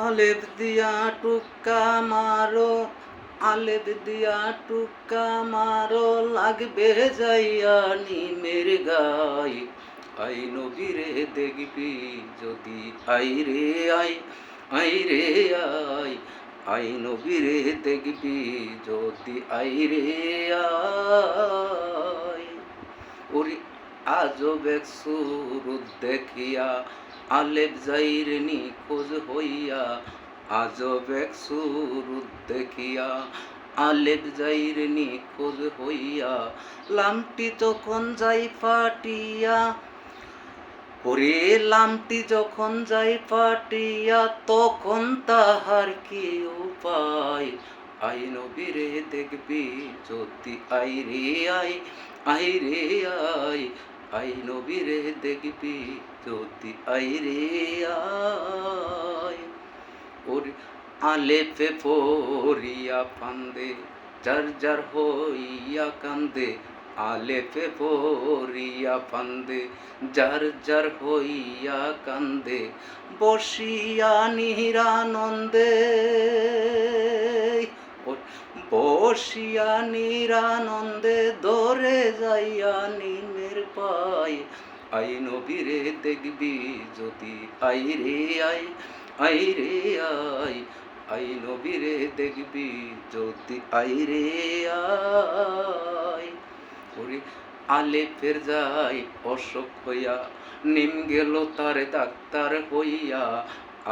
আলেপ দিয়া টুক্কা মারো, আলেপ দিয়া টুক্কা মারো, লাগবে যাইয়া নিমের গাই। আই নবীরে দেখবি যদি, আই রে আই, আই রে আই, আই নবীরে দেখবি যদি, আই রে আই। ওরে আজব এক সুরত দেখিয়া আলেপ যাইর নিখোঁজ হইয়া, আজব এক সুরত দেখিয়া আলেপ যাইর নিখোঁজ হইয়া, লামটি তখন যাই ফাটিয়া, ওরে লামটি যখন যাই ফাটিয়া, তখন তাহার কি উপায়। আই নবীরে দেখবি যদি, আই রে আই, আই রে আই, আই নবীরে দেখবি যদি, আই রে আই। ওরে আলেপে পড়িয়া ফান্দে, যার যার হইয়া কান্দে, আলেপে পড়িয়া ফান্দে, যার যার হইয়া কান্দে, বসিয়া নিরানন্দে, বসিয়া নিরানন্দে, ধরে যাইয়া নিমের পায়। আই নবীরে দেখবি যদি, আই রে আই, আই রে আই, আই নবীরে দেখবি যদি, আই রে আই। ওরে আলেপের যাই অসুখ হইয়া, নিম গেল তার ডাক্তার হইয়া,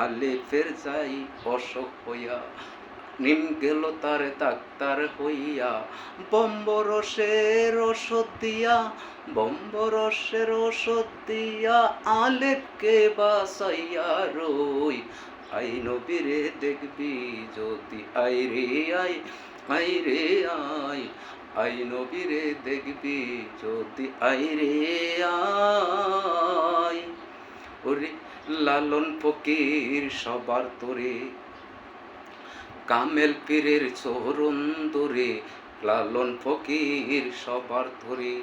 আলেপের যাই অসুখ হইয়া, নিম গেল তার ডাক্তার হইয়া, বম্বরসের ওষুধ দিয়া, বম্বরসের ওষুধ দিয়া, আলেপকে বাঁচাইয়া রই। আই নবীরে দেখবি যদি, আই রে আই, আই রে আই, আই নবীরে দেখবি যদি, আই রে আই। ওরে লালন ফকির সবার তোরে, কামেল পীরের চরণ ধরে, লালন ফকির সবার ধরে,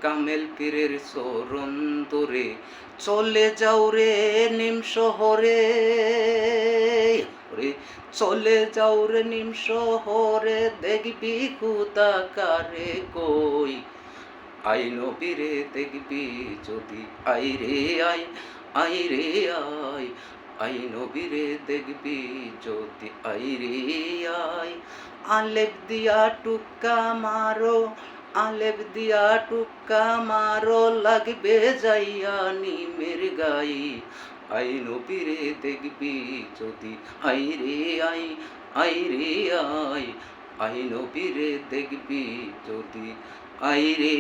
কামেল পীরের চরণ ধরে, চলে যাও রে নিম শহরে, চলে যাও রে নিম শহরে, দেখবি খুদা কারে কই। আই নবীরে দেখবি যদি, আই রে আই, আই রে আই, আই নবীরে দেখবি যদি, আই রে আই। আলেপ দিয়া টুক্কা মারো, আলেপ দিয়া টুক্কা মারো, লাগবে যাইয়া নিমের গাই। আই নবীরে দেখবি যদি, আই রে আই, আই রে আই, আই নবীরে দেখবি যদি, আই রে